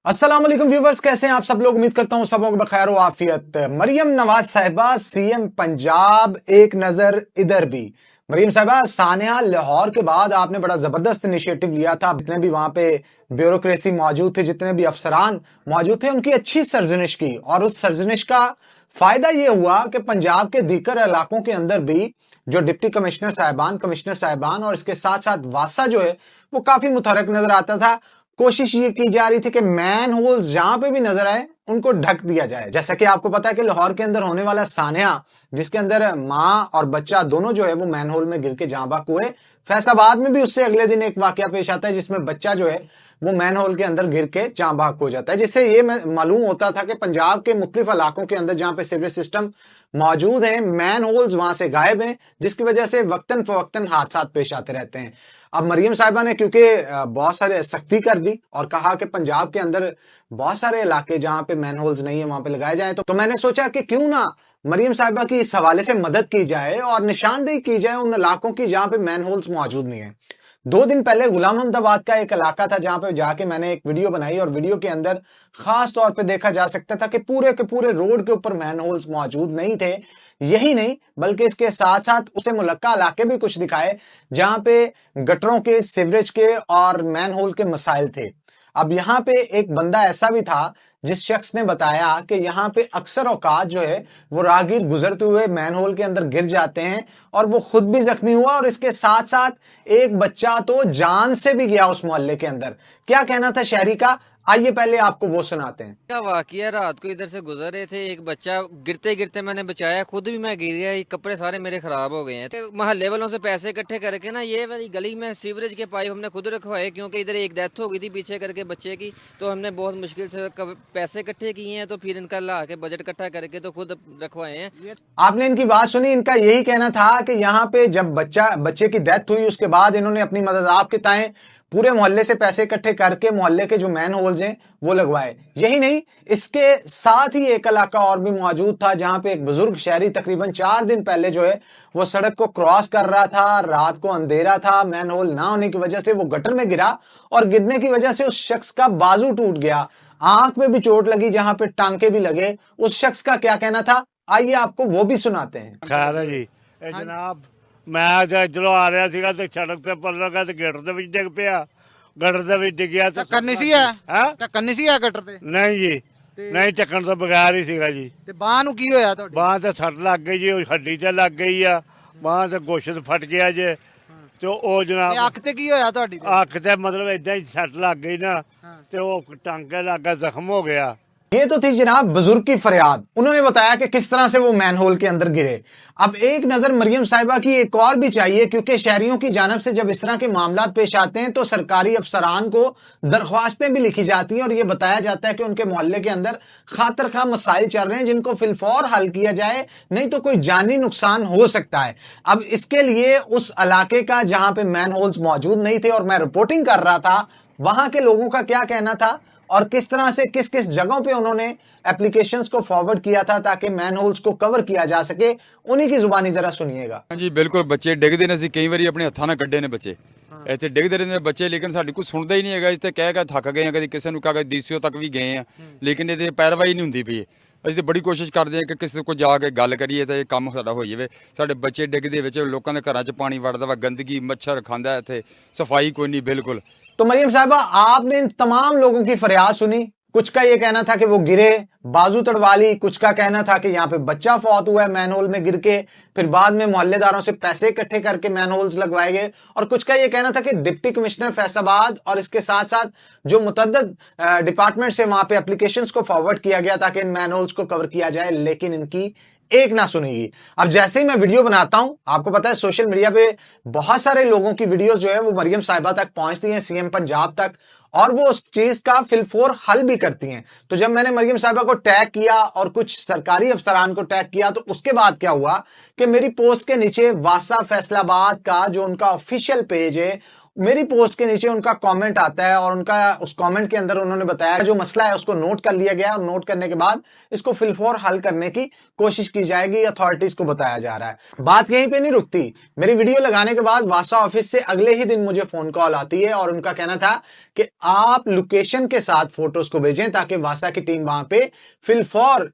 अस्सलाम वालेकुम व्यूवर्स, कैसे हैं आप सब लोग। उम्मीद करता हूं सब लोग बखैर व आफियत। मरियम नवाज साहिबा सीएम पंजाब, एक नजर इधर भी। मरियम साहिबा, सानिया लाहौर के बाद आपने बड़ा जबरदस्त इनिशिएटिव लिया था। जितने भी वहां पे ब्यूरोक्रेसी मौजूद थे, जितने भी अफसरान मौजूद थे, उनकी अच्छी सरजनिश की, और उस सरजनिश का फायदा यह हुआ कि पंजाब के दीकर इलाकों के अंदर भी जो डिप्टी कमिश्नर साहिबान, कमिश्नर साहिबान और इसके साथ साथ वासा जो है वो काफी मुतहरक नजर आता था। कोशिश ये की जा रही थी कि मैन होल्स जहां पे भी नजर आए उनको ढक दिया जाए। जैसा कि आपको पता है कि लाहौर के अंदर होने वाला सानिया, जिसके अंदर मां और बच्चा दोनों जो है वो मैन होल में गिर के जाँ बहक हुए। फैसलाबाद में भी उससे अगले दिन एक वाकया पेश आता है जिसमें बच्चा जो है वो मैन होल के अंदर गिर के जाँ बहक हो जाता है, जिससे ये मालूम होता था कि पंजाब के मुख्तलिफ इलाकों के अंदर जहां पे सीवरेज सिस्टम मौजूद है, मैन होल्स वहां से गायब हैं, जिसकी वजह से वक्तन फवक्तन हादसा पेश आते रहते हैं। अब मरियम साहिबा ने क्योंकि बहुत सारे सख्ती कर दी और कहा कि पंजाब के अंदर बहुत सारे इलाके जहां पे मैन होल्स नहीं है वहां पे लगाए जाए, तो मैंने सोचा कि क्यों ना मरियम साहिबा की इस हवाले से मदद की जाए और निशानदेही की जाए उन इलाकों की जहां पे मैन होल्स मौजूद नहीं है। 2 दिन पहले गुलाम अहमदाबाद का एक इलाका था जहां पे जाके मैंने एक वीडियो बनाई, और वीडियो के अंदर खास तौर पे देखा जा सकता था कि पूरे के पूरे रोड के ऊपर मैन होल्स मौजूद नहीं थे। यही नहीं बल्कि इसके साथ साथ उसे मुलक्का इलाके भी कुछ दिखाए जहां पे गटरों के, सीवरेज के और मैन होल के मसाइल थे। अब यहां पे एक बंदा ऐसा भी था जिस शख्स ने बताया कि यहां पे अक्सर औकात जो है वो राहगीर गुजरते हुए मैन होल के अंदर गिर जाते हैं और वो खुद भी जख्मी हुआ, और इसके साथ साथ एक बच्चा तो जान से भी गया उस मोहल्ले के अंदर। क्या कहना था शहरी का, आइए पहले आपको वो सुनाते हैं। क्या वाकया, रात को इधर से गुजर रहे थे, एक बच्चा गिरते गिरते मैंने बचाया, खुद भी मैं गिर गया, ये कपड़े सारे मेरे खराब हो गए हैं। तो मोहल्ले वालों से पैसे इकट्ठे करके ना ये वाली गली में सीवरेज के पाइप हमने खुद रखवाए, क्योंकि इधर एक डेथ हो गई थी पीछे करके बच्चे की, तो हमने बहुत मुश्किल से पैसे इकट्ठे किए हैं, तो फिर इनका ला के बजट इकट्ठा करके तो खुद रखवाए हैं। आपने इनकी बात सुनी, इनका यही कहना था कि यहाँ पे जब बच्चे की डेथ हुई उसके बाद इन्होंने अपनी मदद आपके ताएं पूरे मोहल्ले से पैसे इकट्ठे करके मोहल्ले के जो मैन होल्स हैं वो लगवाए। यही नहीं, इसके साथ ही एक इलाका और भी मौजूद था जहां पे एक बुजुर्ग शहरी तकरीबन 4 दिन पहले जो है वो सड़क को क्रॉस कर रहा था, रात को अंधेरा था, मैन होल ना होने की वजह से वो गटर में गिरा और गिरने की वजह से उस शख्स का बाजू टूट गया, आंख में भी चोट लगी, जहां पे टांके भी लगे। उस शख्स का क्या कहना था, आइए आपको वो भी सुनाते हैं। खैर है जी। ਇਹ ਜਨਾਬ ਮੈਂ ਤੇ ਇੱਧਰੋਂ ਆ ਰਿਹਾ ਸੀਗਾ ਤੇ ਸੜਕ ਤੇ ਪੱਲ ਲਗਾ ਤੇ ਗੇਟ ਦੇ ਵਿੱਚ ਡਿੱਗ ਪਿਆ, ਗਟਰ ਦੇ ਵਿੱਚ ਡਿੱਗਿਆ ਤੇ ਢੱਕਣ ਨਹੀਂ ਸੀ ਹੈ ਹੈ ਢੱਕਣ ਨਹੀਂ ਸੀ ਹੈ ਗਟਰ ਤੇ ਨਹੀਂ ਜੀ, ਨਹੀਂ ਢੱਕਣ ਤੋਂ ਬਗੈਰ ਹੀ ਸੀਗਾ ਜੀ। ਤੇ ਬਾਹ ਨੂੰ ਕੀ ਹੋਇਆ ਤੁਹਾਡੀ? ਬਾਂਹ ਤੇ ਸੱਟ ਲੱਗ ਗਈ ਜੀ, ਉਹ ਹੱਡੀ ਤੇ ਲੱਗ ਗਈ ਆ, ਬਾਂਹ ਤੇ ਗੋਸ਼ਤ ਫਟ ਗਿਆ ਜੇ, ਤੇ ਉਹ ਤੇ ਜਨਾਬ ਅੱਖ ਤੇ ਕੀ ਹੋਇਆ ਤੁਹਾਡੀ ਤੇ? ਅੱਖ ਤੇ ਮਤਲਬ ਇਦਾਂ ਹੀ ਸੱਟ ਲੱਗ ਗਈ ਨਾ, ਤੇ ਉਹ ਟਾਂਕੇ ਲੱਗਾ ਜ਼ਖਮ ਹੋ ਗਿਆ। ये तो थी जनाब बुजुर्ग की फरियाद। उन्होंने बताया कि किस तरह से वो मैन होल के अंदर गिरे। अब एक नजर मरियम साहिबा की एक और भी चाहिए, क्योंकि शहरियों की जानब से जब इस तरह के मामला पेश आते हैं तो सरकारी अफसरान को दरख्वास्तें भी लिखी जाती हैं और यह बताया जाता है कि उनके मोहल्ले के अंदर खातर खा मसाइल चल रहे हैं जिनको फिलफौर हल किया जाए, नहीं तो कोई जानी नुकसान हो सकता है। अब इसके लिए उस इलाके का जहां पे मैन होल्स मौजूद नहीं थे और मैं रिपोर्टिंग कर रहा था, वहां के लोगों का क्या कहना था और किस तरह से किस किस जगहों पे उन्होंने एप्लीकेशंस को फॉरवर्ड किया था ताकि मैन होल्स को कवर किया जा सके, उन्हीं की जुबानी जरा सुनिएगा। जी बिल्कुल, बच्चे डिगते ने, ਅਸੀਂ ਕਈ ਵਾਰੀ ਆਪਣੇ ਹੱਥਾਂ ਨਾਲ ਕੱਢੇ ਨੇ ਬੱਚੇ, ਇੱਥੇ ਡਿੱਗਦੇ ਰਹਿੰਦੇ ਨੇ ਬੱਚੇ, ਲੇਕਿਨ ਸਾਡੀ ਕੋਈ ਸੁਣਦਾ ਹੀ ਨਹੀਂ ਹੈਗਾ। ਇੱਥੇ ਕਹਿ ਕੇ ਥੱਕ ਗਏ ਆ, ਕਦੀ ਕਿਸੇ ਨੂੰ ਕਹਾ ਡੀਸੀਓ ਤੱਕ ਵੀ ਗਏ ਆ, ਲੇਕਿਨ ਇਹਦੇ ਪੈਰਵਾਈ ਨਹੀਂ ਹੁੰਦੀ ਪਈ। ਅਸੀਂ ਤਾਂ ਬੜੀ ਕੋਸ਼ਿਸ਼ ਕਰਦੇ ਆ ਕਿ ਕਿਸੇ ਕੋਲ ਜਾ ਕੇ ਗੱਲ ਕਰੀਏ ਤਾਂ ਇਹ ਕੰਮ ਸਾਡਾ ਹੋ ਜਾਵੇ। ਸਾਡੇ ਬੱਚੇ ਡਿੱਗਦੇ ਵਿੱਚ, ਲੋਕਾਂ ਦੇ ਘਰਾਂ 'ਚ ਪਾਣੀ ਵੜਦਾ ਵਾ, ਗੰਦਗੀ ਮੱਛਰ ਖਾਂਦਾ, ਇੱਥੇ ਸਫਾਈ ਕੋਈ नहीं बिल्कुल। तो मरियम साहिबा, आपने इन तमाम लोगों की फरियाद सुनी। कुछ का यह कहना था कि वो गिरे, बाजू तड़वा ली, कुछ का कहना था कि यहाँ पे बच्चा फौत हुआ है मैन होल में गिर के, फिर बाद में मोहल्लेदारों से पैसे इकट्ठे करके मैन होल्स लगवाए गए, और कुछ का यह कहना था कि डिप्टी कमिश्नर फैसलाबाद और इसके साथ साथ जो मुतअद्दिद डिपार्टमेंट से वहां पे एप्लीकेशंस को फॉरवर्ड किया गया ताकि इन मैन होल्स को कवर किया जाए, लेकिन इनकी एक ना सुनेगी। अब जैसे ही मैं वीडियो बनाता हूं, आपको पता है सोशल मीडिया पे बहुत सारे लोगों की वीडियोस जो है वो मरियम साहिबा तक पहुंचती हैं, सीएम पंजाब तक, और वो उस चीज का फिलफोर हल भी करती हैं। तो जब मैंने मरियम साहिबा को टैग किया और कुछ सरकारी अफसरान को टैग किया, तो उसके बाद क्या हुआ कि मेरी पोस्ट के नीचे वासा फैसलाबाद का जो उनका ऑफिशियल पेज है मेरी पोस्ट के नीचे उनका कमेंट आता है और उनका उस कमेंट के अंदर उन्होंने बताया जो मसला है उसको नोट कर लिया गया और नोट करने के बाद इसको फिलफोर हल करने की कोशिश की जाएगी, अथॉरिटीज को बताया जा रहा है। बात यहीं पे नहीं रुकती। मेरी वीडियो लगाने के बाद वासा ऑफिस से अगले ही दिन मुझे फोन कॉल आती है और उनका कहना था कि आप लोकेशन के साथ फोटोज को भेजें ताकि वासा की टीम वहां पे फिलफोर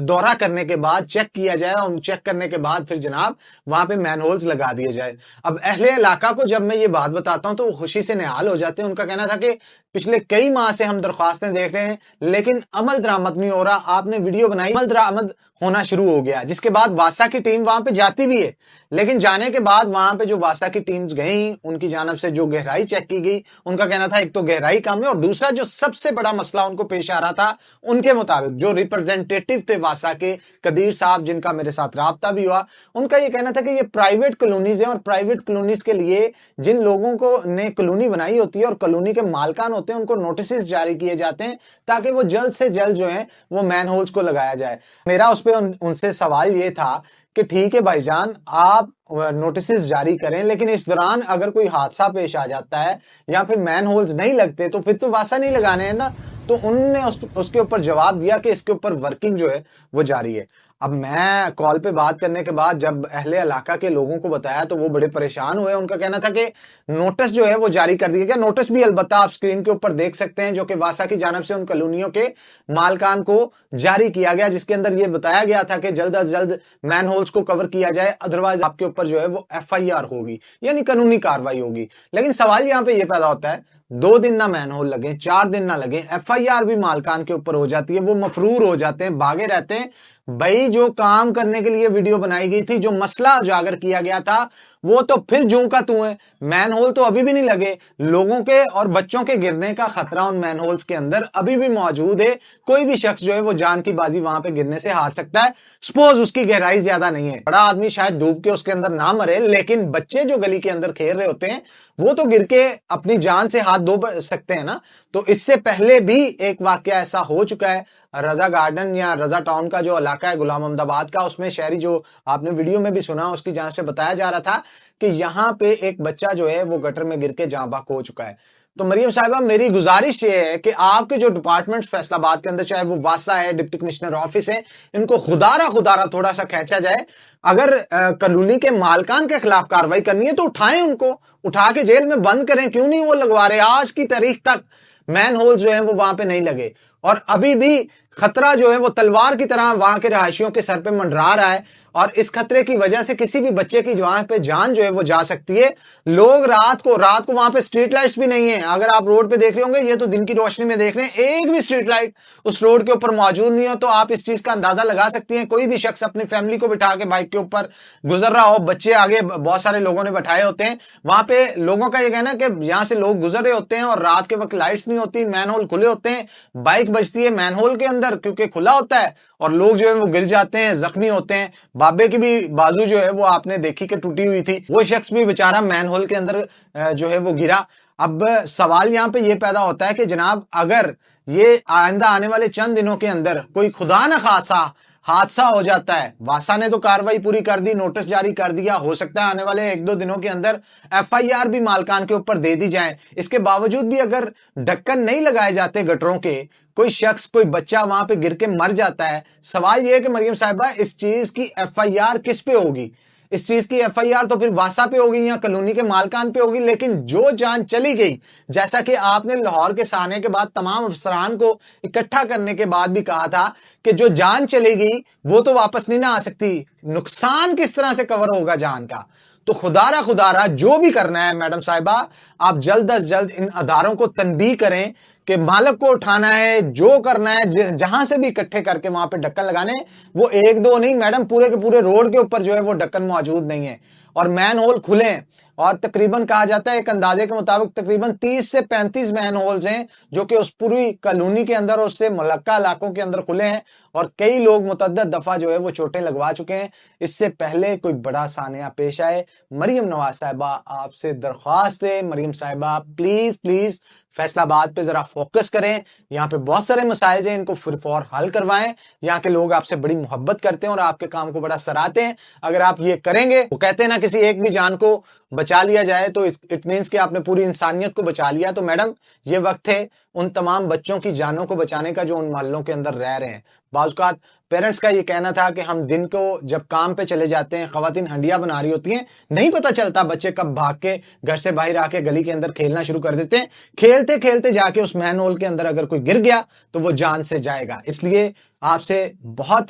दौरा करने के बाद चेक किया जाए और चेक करने के बाद फिर जनाब वहां पे मैनहोल्स लगा दिए जाए। अब अहले इलाका को जब मैं ये बात बताता हूं तो वो खुशी से निहाल हो जाते हैं। उनका कहना था कि पिछले कई माह से हम दरख्वास्तें देख रहे हैं लेकिन अमल दरामद नहीं हो रहा। आपने वीडियो बनाई, अमल दरामद होना शुरू हो गया, जिसके बाद वासा की टीम वहां पे जाती भी है। लेकिन जाने के बाद वहां पे जो वासा की टीम्स गई उनकी जानब से जो गहराई चेक की गई, उनका कहना था एक तो गहराई कम है और दूसरा जो सबसे बड़ा मसला उनको पेश आ रहा था, उनके मुताबिक जो रिप्रेजेंटेटिव थे वासा के कदीर साहब जिनका मेरे साथ राब्ता भी हुआ, उनका यह कहना था कि ये प्राइवेट कॉलोनीज है और प्राइवेट कॉलोनीज के लिए जिन लोगों को ने कॉलोनी बनाई होती है और कॉलोनी के मालकान होते हैं उनको नोटिस जारी किए जाते हैं ताकि वो जल्द से जल्द जो है वो मैनहोल्स को लगाया जाए। मेरा उस पर उनसे सवाल ये था कि ठीक है भाईजान, आप नोटिस जारी करें लेकिन इस दौरान अगर कोई हादसा पेश आ जाता है या फिर मैन होल्स नहीं लगते तो फिर तो वासा नहीं लगाने हैं ना। तो उन्होंने उसके ऊपर जवाब दिया कि इसके ऊपर वर्किंग जो है वो जारी है। अब मैं कॉल पे बात करने के बाद जब अहले इलाका के लोगों को बताया तो वो बड़े परेशान हुए। उनका कहना था कि नोटिस जो है वो जारी कर दिया गया। नोटिस भी अलबत्ता आप स्क्रीन के ऊपर देख सकते हैं जो कि वासा की जानब से उन कॉलोनियों के मालकान को जारी किया गया, जिसके अंदर ये बताया गया था कि जल्द अज जल्द मैन होल्स को कवर किया जाए, अदरवाइज आपके ऊपर जो है वो FIR होगी, यानी कानूनी कार्रवाई होगी। लेकिन सवाल यहां पे ये पैदा होता है 2 दिन ना मैन होल लगे, 4 दिन ना लगे, FIR भी मालकान के ऊपर हो जाती है, वो मफरूर हो जाते हैं, भागे रहते हैं। भाई जो काम करने के लिए वीडियो बनाई गई थी, जो मसला उजागर किया गया था, वो तो फिर जूं का तू है। मैन होल तो अभी भी नहीं लगे, लोगों के और बच्चों के गिरने का खतरा उन मैन होल्स के अंदर अभी भी मौजूद है। कोई भी शख्स जो है वो जान की बाजी वहां पे गिरने से हार सकता है, सपोज उसकी गहराई ज्यादा नहीं है। बड़ा आदमी शायद डूब के उसके अंदर ना मरे, लेकिन बच्चे जो गली के अंदर खेल रहे होते हैं वो तो गिर के अपनी जान से हाथ धो सकते हैं ना। तो इससे पहले भी एक वाकया ऐसा हो चुका है, रजा गार्डन या रजा टाउन का जो इलाका है गुलाम अहमदाबाद का, उसमें शहरी जो आपने वीडियो में भी सुना उसकी जांच से बताया जा रहा था कि यहां पे एक बच्चा जो है वो गटर में गिर के जाँ बहक हो चुका है। तो मरियम साहिबा, मेरी गुजारिश ये है कि आपके जो डिपार्टमेंट्स फैसलाबाद के अंदर, चाहे वो वासा है, डिप्टी कमिश्नर ऑफिस है, इनको खुदारा थोड़ा सा खींचा जाए। अगर कॉलोनी के मालकान के खिलाफ कार्रवाई करनी है तो उठाएं, उनको उठा के जेल में बंद करें। क्यों नहीं वो लगवा रहे? आज की तारीख तक मैन होल जो है वो वहां पे नहीं लगे और अभी भी खतरा जो है वो तलवार की तरह वहां के रहायशियों के सर पे मंडरा रहा है और इस खतरे की वजह से किसी भी बच्चे की वहां पे जान जो है वो जा सकती है। लोग रात को वहां पे स्ट्रीट लाइट्स भी नहीं है। अगर आप रोड पे देख रहे होंगे, ये तो दिन की रोशनी में देख रहे हैं, एक भी स्ट्रीट लाइट उस रोड के ऊपर मौजूद नहीं हो, तो आप इस चीज का अंदाजा लगा सकती हैं। कोई भी शख्स अपनी फैमिली को बिठा के बाइक के ऊपर गुजर रहा हो, बच्चे आगे बहुत सारे लोगों ने बैठाए होते हैं, वहां पे लोगों का यह कहना कि यहां से लोग गुजर रहे होते हैं और रात के वक्त लाइट्स नहीं होती, मैनहोल खुले होते हैं, बाइक बजती है मैनहोल के अंदर क्योंकि खुला होता है और लोग जो है वो गिर जाते हैं, जख्मी होते हैं। बाबे की भी बाजू जो है वो आपने देखी कि टूटी हुई थी, वो शख्स भी बेचारा मैनहोल के अंदर जो है वो गिरा। अब सवाल यहां पे ये पैदा होता है कि जनाब अगर ये आइंदा आने वाले चंद दिनों के अंदर कोई खुदा न खासा हादसा हो जाता है, वासा ने तो कार्रवाई पूरी कर दी, नोटिस जारी कर दिया, हो सकता है आने वाले 1-2 दिनों के अंदर FIR भी मालकान के ऊपर दे दी जाए। इसके बावजूद भी अगर ढक्कन नहीं लगाए जाते गटरों के, कोई शख्स कोई बच्चा वहां पे गिर के मर जाता है, सवाल यह है कि मरियम साहिबा इस चीज की FIR किस पे होगी? इस चीज की FIR तो फिर वासा पे होगी या कॉलोनी के मालकान पे होगी। लेकिन जो जान चली गई, जैसा कि आपने लाहौर के साने के बाद तमाम अफसरान को इकट्ठा करने के बाद भी कहा था कि जो जान चली गई वो तो वापस नहीं ना आ सकती, नुकसान किस तरह से कवर होगा जान का? तो खुदारा जो भी करना है मैडम साहिबा, आप जल्द अज जल्द इन अदारों को तनबीह करें कि मालक को उठाना है, जो करना है, जहां से भी इकट्ठे करके वहां पे ढक्कन लगाने। वो 1-2 नहीं मैडम, पूरे के पूरे रोड के ऊपर जो है वो ढक्कन मौजूद नहीं है और मैन होल खुले हैं। और तकरीबन कहा जाता है एक अंदाजे के मुताबिक तकरीबन 30 से 35 मैन होल्स हैं जो कि उस पूरी कॉलोनी के अंदर और उससे मुलक्का इलाकों के अंदर खुले हैं और कई लोग मुतअद्दिद दफा जो है वो चोटें लगवा चुके हैं। इससे पहले कोई बड़ा सानिया पेश आए, मरियम नवाज साहिबा आपसे दरख्वास्त है, मरियम साहिबा प्लीज फैसलाबाद पे जरा फोकस करें। यहाँ पे बहुत सारे मसाइल हैं, इनको फिर हल करवाएं। यहाँ के लोग आपसे बड़ी मोहब्बत करते हैं और आपके काम को बड़ा सराहते हैं। अगर आप ये करेंगे, वो कहते हैं ना कि किसी एक भी जान को बचा लिया जाए तो इट मीन्स कि आपने पूरी इंसानियत को बचा लिया। तो मैडम, ये वक्त है उन तमाम बच्चों की जानों को बचाने का जो उन मोहल्लों के अंदर रह रहे हैं। बाज़ पेरेंट्स का ये कहना था कि हम दिन को जब काम पे चले जाते हैं, खवातीन हंडिया बना रही होती हैं, नहीं पता चलता बच्चे कब भाग के घर से बाहर आके गली के अंदर खेलना शुरू कर देते हैं। खेलते खेलते जाके उस मैनहोल के अंदर अगर कोई गिर गया तो वो जान से जाएगा। इसलिए आपसे बहुत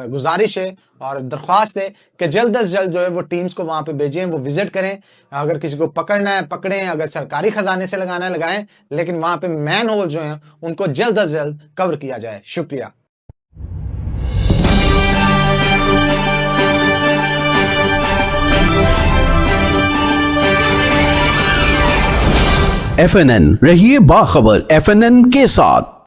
गुजारिश है और दरख्वास्त है कि जल्द अज जल्द जो है वो टीम्स को वहां पे भेजें, वो विजिट करें। अगर किसी को पकड़ना है पकड़ें, अगर सरकारी खजाने से लगाना है लगाएं, लेकिन वहां पे मैन होल जो हैं उनको जल्द अज जल्द कवर किया जाए। शुक्रिया। FNN, रहिए बाखबर FNN के साथ।